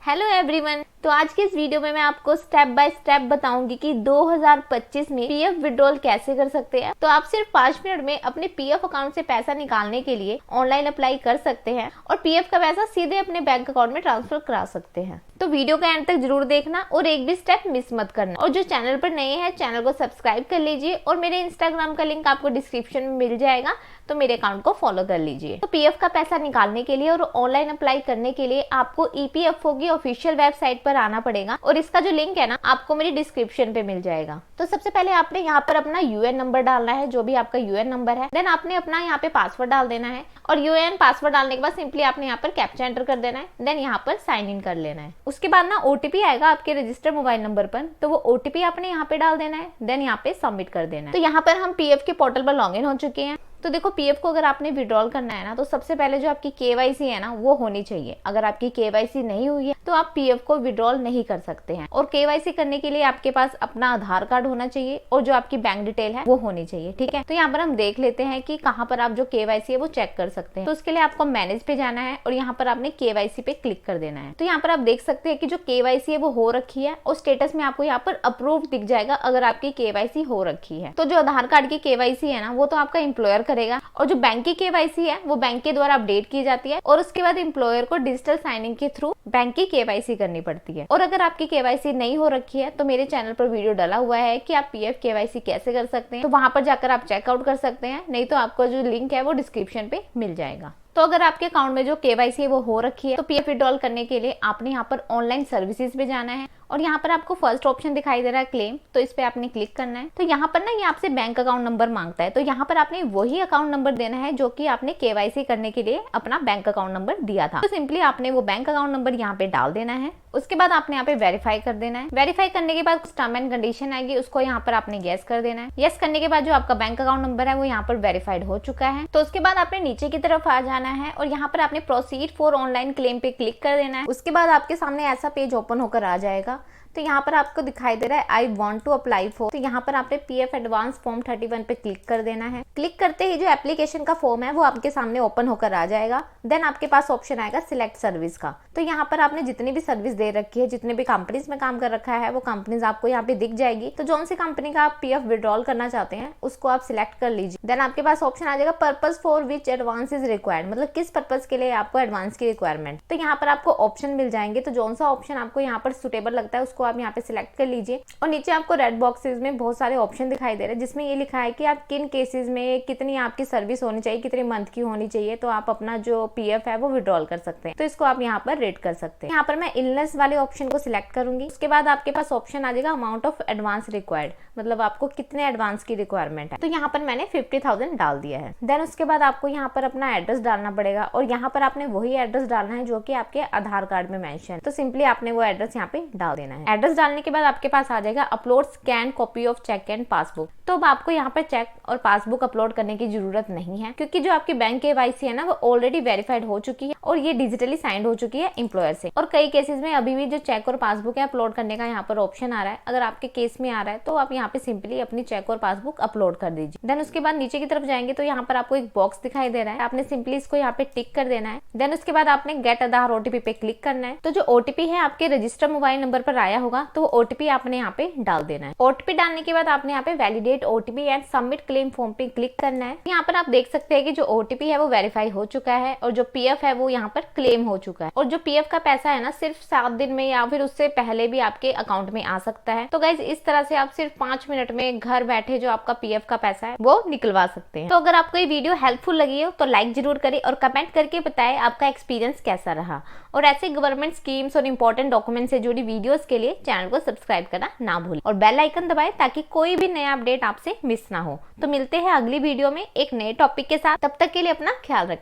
Hello everyone. तो आज की इस वीडियो में मैं आपको स्टेप बाय स्टेप बताऊंगी कि 2025 में पीएफ विड्रॉल कैसे कर सकते हैं। तो आप सिर्फ 5 मिनट में अपने पीएफ अकाउंट से पैसा निकालने के लिए ऑनलाइन अप्लाई कर सकते हैं और पीएफ का पैसा सीधे अपने बैंक अकाउंट में ट्रांसफर करा सकते हैं। तो वीडियो का एंड तक जरूर देखना और एक भी स्टेप मिस मत करना। और जो चैनल पर नए हैं चैनल को सब्सक्राइब कर लीजिए और मेरे इंस्टाग्राम का लिंक आपको डिस्क्रिप्शन में मिल जाएगा, तो मेरे अकाउंट को फॉलो कर लीजिए। तो पीएफ का पैसा निकालने के लिए और ऑनलाइन अप्लाई करने के लिए आपको ईपीएफओ की ऑफिशियल वेबसाइट पर आना पड़ेगा और इसका जो लिंक है ना आपको मेरी डिस्क्रिप्शन पे मिल जाएगा। तो सबसे पहले आपने यहाँ पर अपना यूएन नंबर डालना है, जो भी आपका यूएन नंबर है। देन आपने अपना यहाँ पे पासवर्ड डाल देना है और यूएन पासवर्ड डालने के बाद सिंपली आपने यहाँ पर कैप्चा एंटर कर देना है। देन यहाँ पर साइन इन कर लेना है। उसके बाद ना ओटीपी आएगा आपके रजिस्टर्ड मोबाइल नंबर पर, तो वो ओटीपी आपने यहाँ पे डाल देना है। देन यहाँ पे सबमिट कर देना है। तो यहाँ पर हम पीएफ के पोर्टल पर लॉग इन हो चुके हैं। तो देखो पीएफ को अगर आपने विड्रॉल करना है ना तो सबसे पहले जो आपकी केवाईसी है ना वो होनी चाहिए। अगर आपकी केवाईसी नहीं हुई है तो आप पीएफ को विड्रॉल नहीं कर सकते हैं। और केवाईसी करने के लिए आपके पास अपना आधार कार्ड होना चाहिए और जो आपकी बैंक डिटेल है वो होनी चाहिए, ठीक है। तो यहाँ पर हम देख लेते हैं कि कहाँ पर आप जो केवाईसी है वो चेक कर सकते हैं। तो उसके लिए आपको मैनेज पे जाना है और यहाँ पर आपने केवाईसी पे क्लिक कर देना है। तो यहाँ पर आप देख सकते हैं कि जो केवाईसी है वो हो रखी है और स्टेटस में आपको यहाँ पर अप्रूव दिख जाएगा अगर आपकी केवाईसी हो रखी है। तो जो आधार कार्ड की केवाईसी है ना वो तो आपका एम्प्लॉयर करेगा और जो बैंक की केवाईसी है वो बैंक के द्वारा अपडेट की जाती है और उसके बाद एम्प्लॉयर को डिजिटल साइनिंग के थ्रू बैंक की केवाईसी करनी पड़ती है। और अगर आपकी केवाईसी नहीं हो रखी है तो मेरे चैनल पर वीडियो डाला हुआ है कि आप पीएफ केवाईसी कैसे कर सकते हैं, तो वहां पर जाकर आप चेकआउट कर सकते हैं। नहीं तो आपको जो लिंक है वो डिस्क्रिप्शन पे मिल जाएगा। तो अगर आपके अकाउंट में जो केवाईसी है वो हो रखी है तो पीएफ विड्रॉल करने के लिए आपने यहाँ पर ऑनलाइन सर्विसेज पे जाना है और यहाँ पर आपको फर्स्ट ऑप्शन दिखाई दे रहा है क्लेम, तो इस पे आपने क्लिक करना है। तो यहाँ पर ना ये आपसे बैंक अकाउंट नंबर मांगता है, तो यहाँ पर आपने वही अकाउंट नंबर देना है जो कि आपने केवाईसी करने के लिए अपना बैंक अकाउंट नंबर दिया था। तो सिंपली आपने वो बैंक अकाउंट नंबर यहाँ पे डाल देना है। उसके बाद आपने यहाँ पे वेरीफाई कर देना है। वेरीफाई करने के बाद कुछ टर्म एंड कंडीशन आएगी, उसको यहाँ पर आपने यस कर देना है। यस करने के बाद जो आपका बैंक अकाउंट नंबर है वो यहाँ पर वेरीफाइड हो चुका है। तो उसके बाद आपने नीचे की तरफ आ जाना है और यहाँ पर आपने प्रोसीड फॉर ऑनलाइन क्लेम पे क्लिक कर देना है। उसके बाद आपके सामने ऐसा पेज ओपन होकर आ जाएगा। तो यहाँ पर आपको दिखाई दे रहा है I want to apply for, तो यहाँ पर आपने पीएफ एडवांस फॉर्म 31 पे क्लिक कर देना है। क्लिक करते ही जो एप्लीकेशन का फॉर्म है वो आपके सामने ओपन होकर आ जाएगा। देन आपके पास ऑप्शन आएगा सिलेक्ट सर्विस का। तो यहाँ पर आपने जितनी भी सर्विस दे रखी है, जितने भी कंपनीज में काम कर रखा है वो कंपनीज आपको यहाँ पे दिख जाएगी। तो जो सी कंपनी का आप पीएफ विड्रॉल करना चाहते हैं उसको आप सिलेक्ट कर लीजिए। देन आपके पास ऑप्शन आ जाएगा purpose for which advance is required, मतलब किस पर्पज के लिए आपको एडवांस की रिक्वायरमेंट। तो यहाँ पर आपको ऑप्शन मिल जाएंगे। तो जो सा ऑप्शन आपको यहाँ पर सुटेबल लगता है उसको आप यहाँ पे सिलेक्ट कर लीजिए। और नीचे आपको रेड बॉक्सेस में बहुत सारे ऑप्शन दिखाई दे रहे हैं जिसमें ये लिखा है कि आप किन केसेस में कितनी आपकी सर्विस होनी चाहिए, कितने मंथ की होनी चाहिए, तो आप अपना जो पीएफ है वो विड्रॉल कर सकते हैं। तो इसको आप यहाँ पर रेट कर सकते हैं। यहाँ पर मैं इलनेस वाले ऑप्शन को सिलेक्ट करूंगी। उसके बाद आपके पास ऑप्शन आ जाएगा अमाउंट ऑफ एडवांस रिक्वायर्ड, मतलब आपको कितने एडवांस की रिक्वायरमेंट है। तो यहाँ पर मैंने 50,000 डाल दिया है। देन उसके बाद आपको यहाँ पर अपना एड्रेस डालना पड़ेगा और यहाँ पर आपने वही एड्रेस डालना है जो कि आपके आधार कार्ड में मेंशन। तो सिंपली आपने वो एड्रेस यहाँ पे डाल देना है। एड्रेस डालने के बाद आपके पास आ जाएगा upload scan copy of cheque and passbook. तो अब आपको यहाँ पर चेक और पासबुक अपलोड करने की जरूरत नहीं है क्योंकि जो आपकी बैंक केवाईसी है ना वो ऑलरेडी वेरीफाइड हो चुकी है और ये डिजिटली साइंड हो चुकी है एम्प्लॉयर से। और कई केसेस में अभी भी जो चेक और पासबुक है अपलोड करने का यहाँ पर ऑप्शन आ रहा है। अगर आपके केस में आ रहा है तो आप यहाँ पे सिंपली अपनी चेक और पासबुक अपलोड कर दीजिए। देन उसके बाद नीचे की तरफ जाएंगे तो यहाँ पर आपको एक बॉक्स दिखाई दे रहा है, आपने सिंपली इसको यहाँ पे टिक कर देना है। देन उसके बाद आपने गेट आधार ओटीपी पे क्लिक करना है। तो जो ओटीपी है आपके रजिस्टर्ड मोबाइल नंबर पर आया होगा तो वो ओटीपी आपने यहाँ पे डाल देना है। ओटीपी डालने के बाद आपने यहाँ पे validate OTP and submit claim form पे क्लिक करना है। यहाँ पर आप देख सकते हैं कि जो ओटीपी है वो वेरीफाई हो चुका है और जो पीएफ है वो यहाँ पर क्लेम हो चुका है। और जो पीएफ का पैसा है ना सिर्फ 7 दिन में या फिर उससे पहले भी आपके अकाउंट में आ सकता है। तो गाइज इस तरह से आप सिर्फ 5 मिनट में घर बैठे जो आपका पीएफ का पैसा है वो निकलवा सकते हैं। तो अगर आपको ये वीडियो हेल्पफुल लगी हो तो लाइक जरूर करें और कमेंट करके बताएं आपका एक्सपीरियंस कैसा रहा। और ऐसे गवर्नमेंट स्कीम्स और इंपॉर्टेंट डॉक्यूमेंट से जुड़ी वीडियोस के लिए चैनल को सब्सक्राइब करना ना भूलें और बेल आइकन दबाएं ताकि कोई भी नया अपडेट आपसे मिस ना हो। तो मिलते हैं अगली वीडियो में एक नए टॉपिक के साथ। तब तक के लिए अपना ख्याल रखें।